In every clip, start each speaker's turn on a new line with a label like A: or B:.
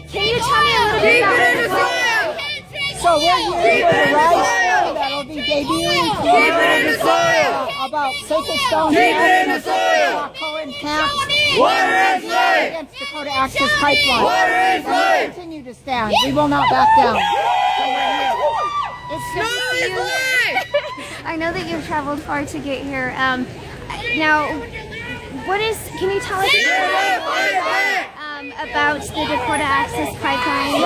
A: Can you tell me a little bit about
B: So we're here for the rice that'll be debuting about sacred stones against Dakota Access Pipeline. We continue to stand. We will not back down.
A: It's good to see you. I know that you've traveled far to get here. Now, can you tell us about the Dakota Access Pipeline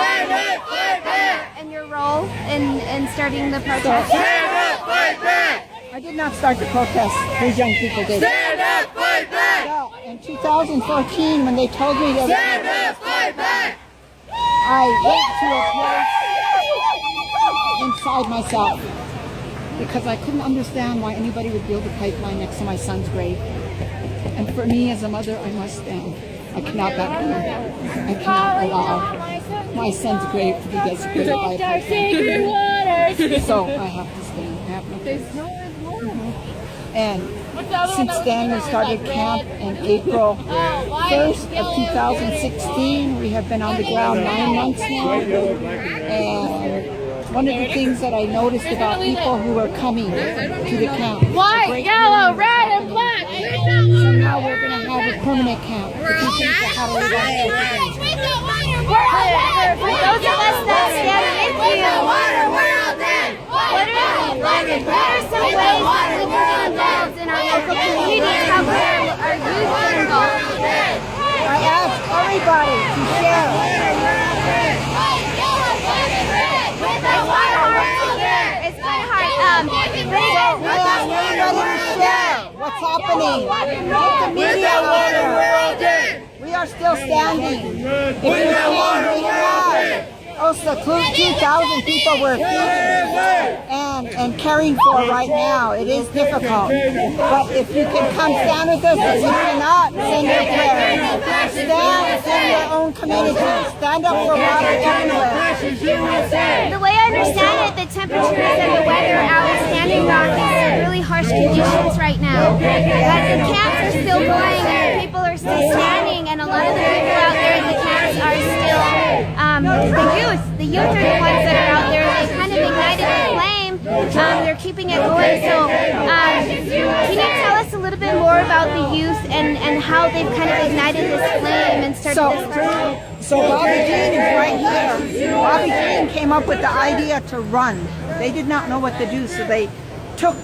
A: and your role in starting the protest?
B: I did not start the protest. These young people did.
C: Stand up, fight back!
B: Well, in 2014, when they told me that
C: Stand up, fight back!
B: I went to a place inside myself because I couldn't understand why anybody would build a pipeline next to my son's grave. And for me as a mother, I must stand. I cannot back down. I cannot allow my son's grave to be desecrated by a pipeline. So I have to stand. I have no choice. And since then, we started camp in April 1st of 2016. We have been on the ground 9 months now. And one of the things that I noticed about people who are coming to the camp.
C: White, yellow, red, and black.
B: So now we're going to have a permanent camp. For those of
A: us that stand with you, what are some ways that we can get involved in our local communities? How can our youth get involved?
B: I ask everybody to share.
A: It's kind of hard.
B: What's happening? Get the media louder. We are still standing. If you can, also 2,000 people we're feeding and caring for right now. It is difficult. But if you can come stand with us, if you cannot, send your prayers. Stand in your own community. Stand up for water everywhere.
A: The way I understand it, the temperatures and the weather out in Standing Rock is really harsh conditions right now. But the camps are still going and people are still standing, and a lot of the people out there in the camps are still the youth are the ones that are out there. They kind of ignited the flame. They're keeping it going. So can you tell us a little bit more about the youth and how they've kind of ignited this flame and started this flame?
B: So Bobby Jean is right here. Bobby Jean came up with the idea to run. They did not know what to do, so they took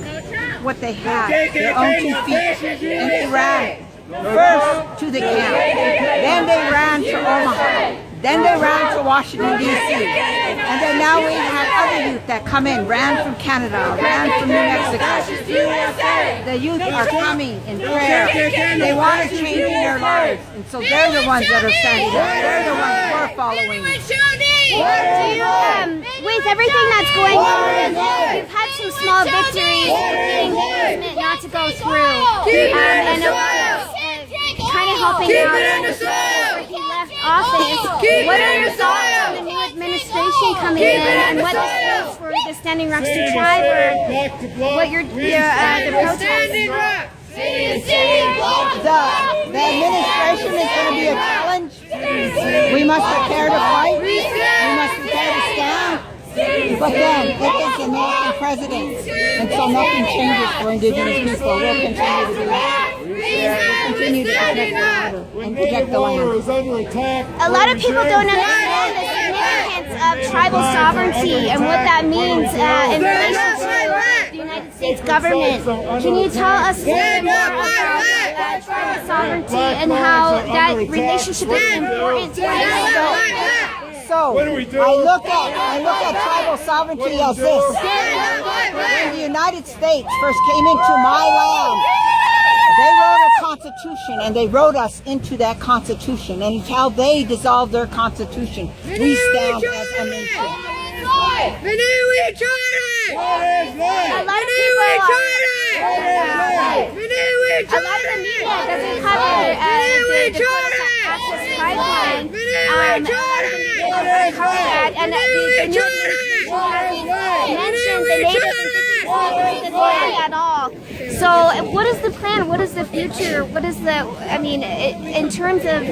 B: what they had, their own 2 feet, and they ran first to the camp. Then they ran to Omaha. Then they ran to Washington, D.C. And then now we have other youth that come in, ran from Canada, ran from New Mexico. The youth are coming in prayer. They want to change their lives. And so they're the ones that are standing up. They're the ones we're following.
A: With everything that's going on, you've had some small victories getting the movement not to go through. And kind of helping out before he left office. What are your thoughts on the new administration coming in and what this means for the Standing Rocks to thrive, or what the protest?
B: The administration is going to be a challenge. We must prepare to fight. We must prepare to stand. But then it is the American president, and so nothing changes for Indigenous people. We'll continue to do that. We'll continue to protect the water and protect the land.
A: A lot of people don't understand the significance of tribal sovereignty and what that means in relation to the United States government. Can you tell us a little bit more about tribal sovereignty and how that relationship is important to us?
B: So I look at tribal sovereignty as this. When the United States first came into my land, they wrote a constitution and they wrote us into that constitution. And until they dissolve their constitution, we stand as a nation.
A: A lot of the media doesn't cover the Dakota Access Pipeline. A lot of the media doesn't cover that, and the news hasn't mentioned the Native Indigenous people of the land at all. So what is the plan? What is the future? What is the, I mean, in terms of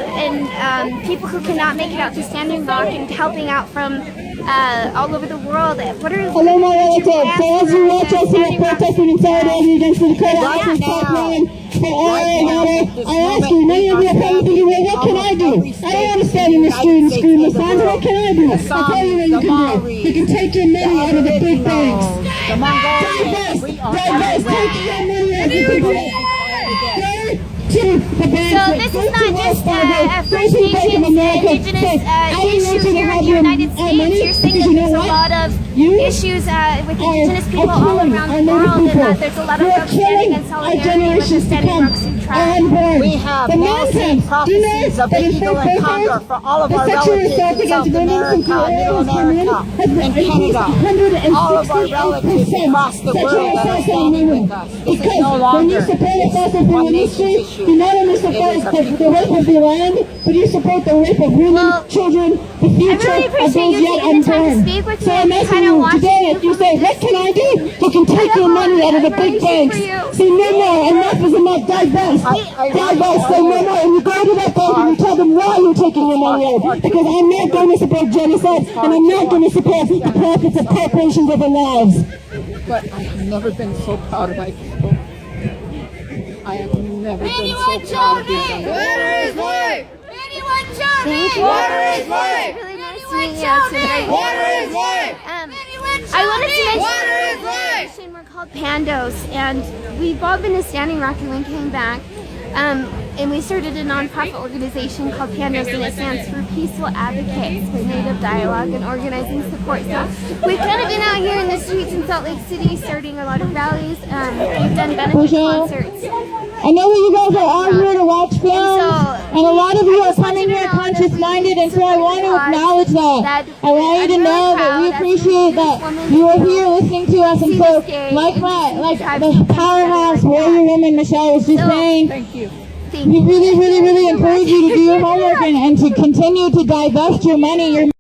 A: people who cannot make it out to Standing Rock and helping out from all over the world, what are
B: Hello, my relatives. So as you watch us here protesting in solidarity against the Dakota Access Pipeline for oil and water, I ask you, many of you are probably thinking, well, what can I do? I don't want to stand in the street and scream the signs. What can I do? I'll tell you what you can do. You can take your money out of the big banks. Divest, take your money out of the big banks.
A: So this is not just a First Nations Indigenous issue here in the United States. You're saying that there's a lot of issues with Indigenous people all around the world, and that there's a lot of folks standing in solidarity with the Standing Rock Sioux tribe.
D: We have massive prophecies of big eagle and condor for all of our relatives in South America, Middle America, and Canada. All of our relatives across the world that are standing with us. This is no longer one nation issue.
B: You not only support the rape of the land, but you support the rape of women, children, the future
A: I really
B: of
A: appreciate
B: those
A: you
B: yet
A: taking the time to
B: unborn.
A: speak with
B: So
A: me.
B: I'm
A: I
B: asking
A: kind of
B: you
A: want
B: today, if you say, what can I do? You can take your money out of the big banks. Say no more, enough is enough, divest. Divest, say no more. And you go to that bank and you tell them why you're taking your money out. Because I'm not going to support genocide, and I'm not going to support the profits of corporations over lives. But I have never been so proud of my people. I have never been so proud of these young
C: Water is life!
A: Anyone show me!
C: Water is life!
A: Really nice to meet you today.
C: Water is life!
A: I wanted to
C: Water is
A: mention
C: life!
A: we're called Pandos, and we've all been to Standing Rock and we came back. And we started a nonprofit organization called Pandos, and it stands for Peaceful Advocates for Native Dialogue and Organizing Support. So we've kind of been out here in the streets in Salt Lake City starting a lot of rallies. We've done benefit concerts.
B: I know that you guys are all here to watch films, and a lot of you are coming here conscious-minded, and so I want to acknowledge that. I want you to know that we appreciate that you are here listening to us, and so like the powerhouse warrior woman Michelle was just saying, we really, really, really encourage you to do your homework and to continue to divest your money.